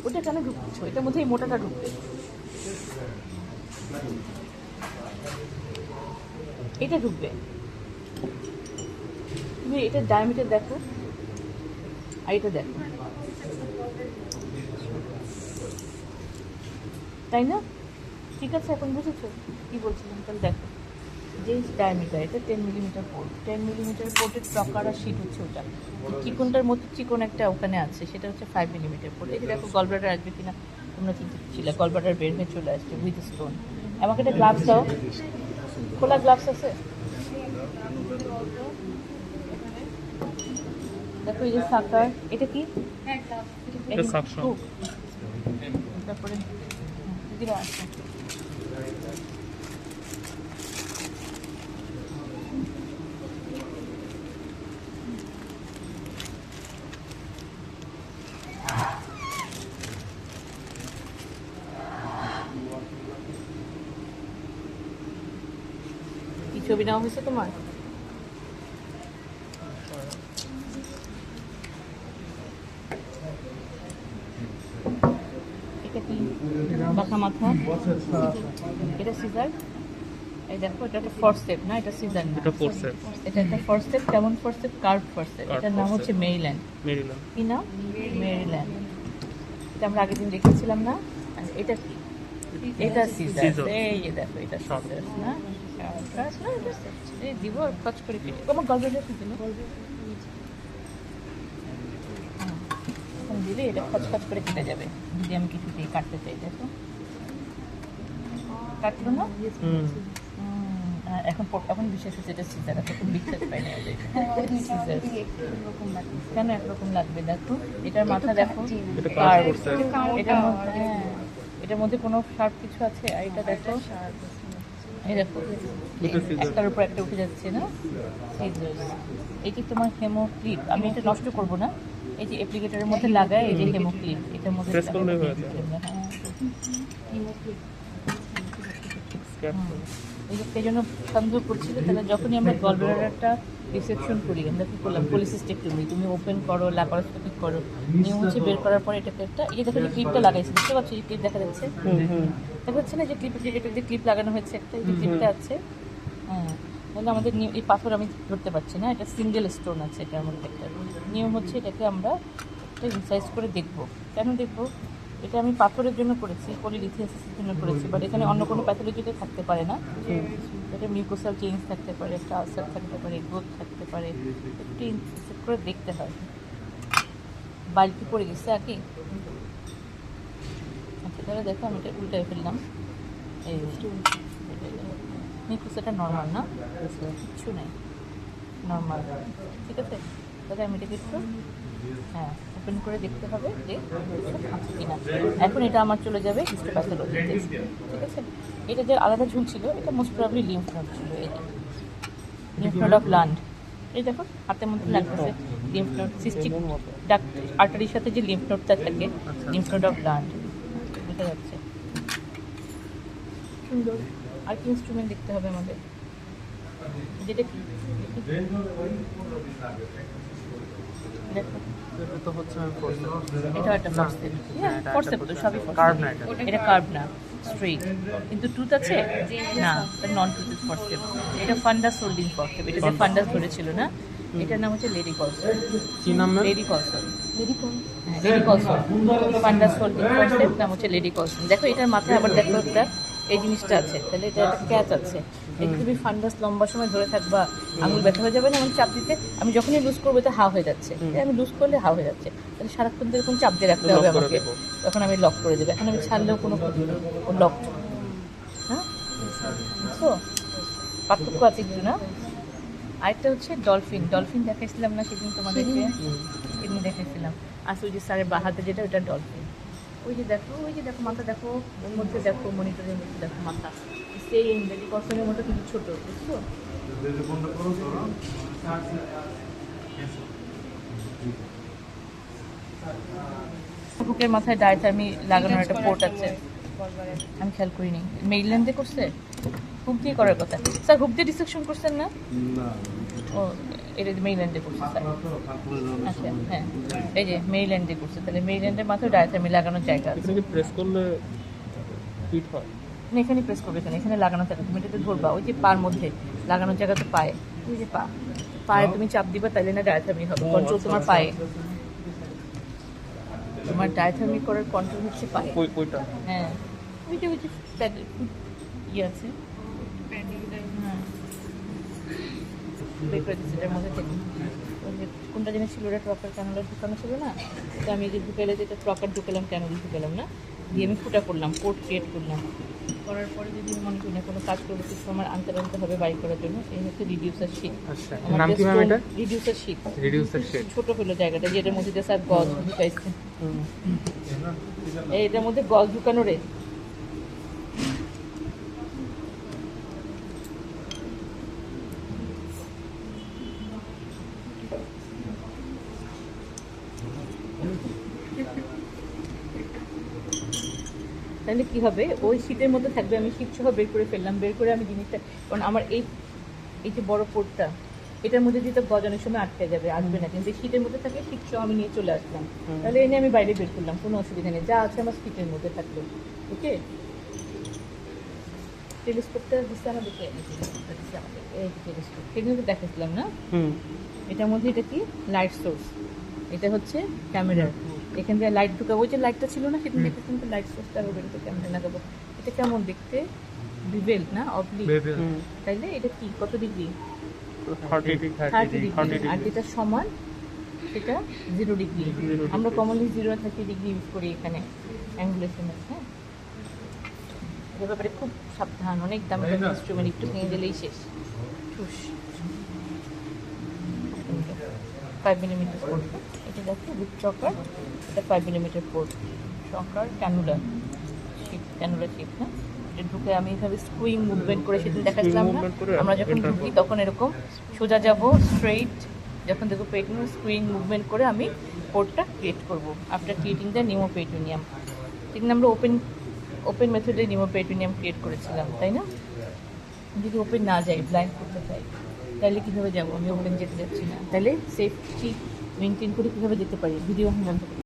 ওটা কেন ঢুকছো? এটার মধ্যে এই মোটাটা ঢুকবে, এটা ঢুকবে। তুমি এটার ডায়ামিটার দেখো আর এটা দেখো, তাই না? ঠিক আছে, এখন বুঝেছো কি বলছিলাম? তাহলে দেখো, যে ডায়ামিটার এটা 10 মিলিমিটার পোর্ট, 10 মিলিমিটার পোর্টের টকার আর শিট হচ্ছে ওটা। চিকনটার মতো চিকন একটা ওখানে আছে, সেটা হচ্ছে 5 মিলিমিটার পোর্ট। এই যে দেখো গলব্লাডার আসবে কিনা তোমরা চিন্তা ছিল, গলব্লাডার বের হয়ে চলে আসছে উইথ স্টোন। আমাকে একটা গ্লাভস দাও, খোলা গ্লাভস আছে? দেখো এই যে সাকার, এটা কি? তারপরে দিদিরা আছে। কি ছবি নেওয়া হয়েছে তোমার? এটা কি? বাঁকা মাথা, এটা সিজার। এই দেখো, এটা একটা ফরসেপ না, এটা সিজার না, এটা ফোরসেপ। এটা একটা ফরসেপ। কেমন ফরসেপ? Curve forcep. এটার নাম হচ্ছে মেরিল্যান্ড। কি নাম? মেরিল্যান্ড। এটা আমরা আগের দিন দেখেছিলাম না? আর এটা কি? এটা সিজার। এই যে দেখো, এটা সিজার না, এই দিব আর খচ করে কেটে। আমার গলব্লাডার কি দিল? দিলে এটা খচ খচ করে কেটে যাবে যদি আমি কিছু দিয়ে কাটতে চাই। দেখো কাটলো না? এখন এখন বিশেষ হচ্ছে এটা সিজার। এখন বিশ্বাস পাই না কেন একরকম লাগবে। দেখো এটার মাথা দেখো, এটার মধ্যে, হ্যাঁ এটার মধ্যে কোনো শার্প কিছু আছে। আর এটা দেখো, এই দেখো একটার উপর একটা উঠে যাচ্ছে না। এটি তোমার হেমো ক্লিপ। আমি এটা নষ্ট করব না, এই যে অ্যাপ্লিকেটরের মধ্যে লাগায়, এই যে হেমো ক্লিপ, এটার মধ্যে এই জন্য সন্দেহ করছিল। তাহলে যখনই আমরা গলব্লাডারটা রিসেকশন করি, আমরা কী করলাম, পলিসিস্টেক্টমি, তুমি ওপেন করো, ল্যাপারোস্কোপিক করো, নিয়ম হচ্ছে বের করার পরে এটাকে একটা, এই দেখো যে ক্লিপটা লাগাইছে, বুঝতে পারছো? এই ক্লিপ দেখা যাচ্ছে, দেখা যাচ্ছে না যে ক্লিপ, এটা যে ক্লিপ লাগানো হয়েছে একটা, এই যে ক্লিপটা আছে। হ্যাঁ, তাহলে আমাদের এই পাথর আমি ধরতে পারছি না, এটা সিঙ্গেল স্টোন আছে এটার মধ্যে একটা। নিয়ম হচ্ছে এটাকে আমরা একটা ইনসাইজ করে দেখবো। কেন দেখবো? এটা আমি পাথরের জন্য করেছি, পলিলিথিয়াসিসের জন্য করেছি, বাট এখানে অন্য কোনো প্যাথোলজিতে থাকতে পারে না। এটা মিউকোসাল চেঞ্জ থাকতে পারে, একটা আলসার থাকতে পারে, গ্রোথ থাকতে পারে, একটু ইনসেক্ট করে দেখতে হয়। বালতি পড়ে গেছে আর কি। আচ্ছা তাহলে দেখো, আমি এটা উল্টায় ফেললাম। এই মিউকোসাটা নর্মাল না, কিচ্ছু নেই, নর্মাল, ঠিক আছে। তাহলে আমি এটাকে একটু, হ্যাঁ, ওপেন করে দেখতে হবে যে আছে কিনা। এখন এটা আমার চলে যাবে হিস্টোপ্যাথোলজিতে, ঠিক আছে। এটা যে আলাদা ঝুল ছিল, এটা মোস্ট প্রবলি লিম্ফ নোড ছিল। এই যে লিম্ফ নোড অফ লান্ড, এই দেখো হাতের মধ্যে লাগতেছে লিম্ফ নোড, সিস্টিক ডাক্ট আর্টারির সাথে যে লিম্ফ নোডটা থাকে, লিম্ফ নোড অফ লান্ড, বোঝা যাচ্ছে। সুন্দর। আর কি ইনস্ট্রুমেন্ট দেখতে হবে আমাদের? যেটা কি দেখো, এটা একটা ফরসেপ, ফরসেপ তো সবই কার্ভ না, এটা কার্ভ না, স্ট্রেট। কিন্তু টুথ আছে না, এটা নন টুথ ফরসেপ। এটা ফান্ডাস হোল্ডিং ফরসেপ, এটা যে ফান্ডাস ধরেছিল না, এটার নাম হচ্ছে লেডি কলসন। কি নাম? Lady Colson, lady Colson. ফান্ডাস holding forcep নাম হচ্ছে লেডি কলসন। দেখো এটার মাথায় আবার দেখো একটা এই জিনিসটা আছে, তাহলে এটা একটা ক্যাচ আছে। এই তুমি ফান্ডাস লম্বা সময় ধরে থাকবা, আঙুল ব্যথা হয়ে যাবে না এমন চাপ দিতে। আমি যখনই লুজ করবো এটা হা হয়ে যাচ্ছে, আমি লুজ করলে হা হয়ে যাচ্ছে, তাহলে সারাক্ষণ এরকম চাপ দিয়ে রাখতে হবে আমাকে, তখন আমি লক করে দেবো। এখন আমি ছাড়লেও কোনো ক্ষতি নেই, ও লক। হ্যাঁ বুঝছো, পার্থক্য আছে একটু না। আরেকটা হচ্ছে ডলফিন। ডলফিন দেখাইছিলাম না সেদিন তোমাদেরকে, এমনি দেখাইছিলাম। আর ওই যে স্যারের বাহাতে যেটা, ওটা ডলফিন। ওই যে দেখো, ওই যে দেখো মাথা দেখো, ওর মধ্যে দেখো, মনিটরের মধ্যে দেখো মাথা, সেম লেডি কলসনের মতো কিন্তু ছোটো, বুঝছো? বুকের মাথায় ডায়াথার্মি লাগানোর একটা পোর্ট আছে, আমি খেয়াল করিনি। মেরিল্যান্ডে করছে, হুক দিয়ে করার কথা। স্যার হুক দিয়ে ডিসেকশন করছেন না? ও এটা মেরিল্যান্ডে করছে স্যার। আচ্ছা হ্যাঁ, এই যে মেরিল্যান্ডে করছে, তাহলে মেরিল্যান্ডের মাথায় ডায়াথার্মি লাগানোর জায়গা আছে। এখানে প্রেস করলে ফিট হয়। না, এখানে প্রেস করবে, এখানে লাগানো থাকে, তুমি এটাতে ধরবা, ওই যে পার মধ্যে লাগানোর জায়গা তো পায়ে, ওই যে পায়ে তুমি চাপ দিবা, তাইলে না ডায়াথার্মি হবে, কন্ট্রোল তোমার পায়ে। তোমার ডায়াথার্মি করার কন্ট্রোল হচ্ছে পায়ে। ওইটা হ্যাঁ, ওইটা ওই যে ইয়ে আছে, হ্যাঁ বের করে দিচ্ছি এটার মধ্যে থেকে। ওই যে কোনটা জিনিস ছিল, ওটা ট্রকার ক্যানোলা ঢুকানো ছিল না, তো আমি যে ঢুকালে যেটা ট্রকার ঢুকালাম, ক্যানোলা ঢুকালাম না, দিয়ে আমি ফুটা করলাম, পোর্ট ক্রিয়েট করলাম। করার পরে যদি মনে করি না কোনো কাজ করবো, কিছু আমার আনতে হবে বাড়ি করার জন্য, এই হচ্ছে রিডিউসার শীট। আচ্ছা, নাম কি ম্যাম এটা? Reducer sheet. Reducer shade. ছোট হলো জায়গাটা, যেটার মধ্যে যে স্যার গজ ঢুকাইছে, এটার মধ্যে গজ ঢুকানো রে। তাহলে কি হবে, ওই শীটের মধ্যে থাকবে, আমি শীট সহ বের করে ফেললাম, বের করে আমি জিনিসটা, কারণ আমার এই যে বড় পোর্টটা, এটার মধ্যে যেটা গজানোর সময় আটকে যাবে, আসবে না, কিন্তু শীটের মধ্যে থাকে, শীট সহ আমি নিয়ে চলে আসলাম, তাহলে এনে আমি বাইরে বের করলাম, কোনো অসুবিধা নেই, যা আছে আমার শীটের মধ্যে থাকলো। ওকে, টেলিস্কোপটা দিচ্ছে আমাদেরকে, এই টেলিস্কোপ সেগুলো দেখাচ্ছিলাম না, এটার মধ্যে এটা কি লাইট সোর্স, এটা হচ্ছে ক্যামেরা, এখান থেকে লাইট ঢুকাবো, ওই যে লাইটটা ছিল না সেদিন দেখেছিলাম, তো লাইট সোর্সটা হবে, এটা ক্যামেরা লাগাবো। এটা কেমন দেখতে, বিভেল না অবলিক, তাইলে এটা কি কত ডিগ্রি, 30 ডিগ্রি, আর যেটা সমান সেটা 0 ডিগ্রি। আমরা কমনলি 0 আর 30 ডিগ্রি ইউজ করি এখানে অ্যাঙ্গুলেশনের। হ্যাঁ, এটার ব্যাপারে খুব সাবধান, অনেক দামি ইনস্ট্রুমেন্ট, একটু ভেঙে গেলেই শেষ, ঠুস। 5 মিলিমিটার পোর্ট, এটা দেখো উইথ চকার, এটা 5 millimetre port, চকার cannula sheep, cannula sheep. হ্যাঁ, এটা ঢুকে আমি এভাবে স্ক্রুইং মুভমেন্ট করে সেদিন দেখাচ্ছিলাম না, আমরা যখন ঢুকি তখন এরকম সোজা যাব স্ট্রেইট, যখন দেখো পেটিনিয়াম স্ক্রুইং মুভমেন্ট করে আমি পোর্টটা ক্রিয়েট করবো, আফটার ক্রিয়েটিং দ্য নিউমোপেরিটোনিয়াম। সেদিন আমরা ওপেন মেথডে নিউমোপেরিটোনিয়াম ক্রিয়েট করেছিলাম, তাই না? যদি ওপেন না যাই, ব্লাইন্ড করতে চাই, তাহলে কীভাবে যাবো, আমি ওপেন যেতে যাচ্ছি না, তাহলে সেফটি মেনটেন করে কীভাবে যেতে পারি, ভিডিও আমি বন্ধ করি।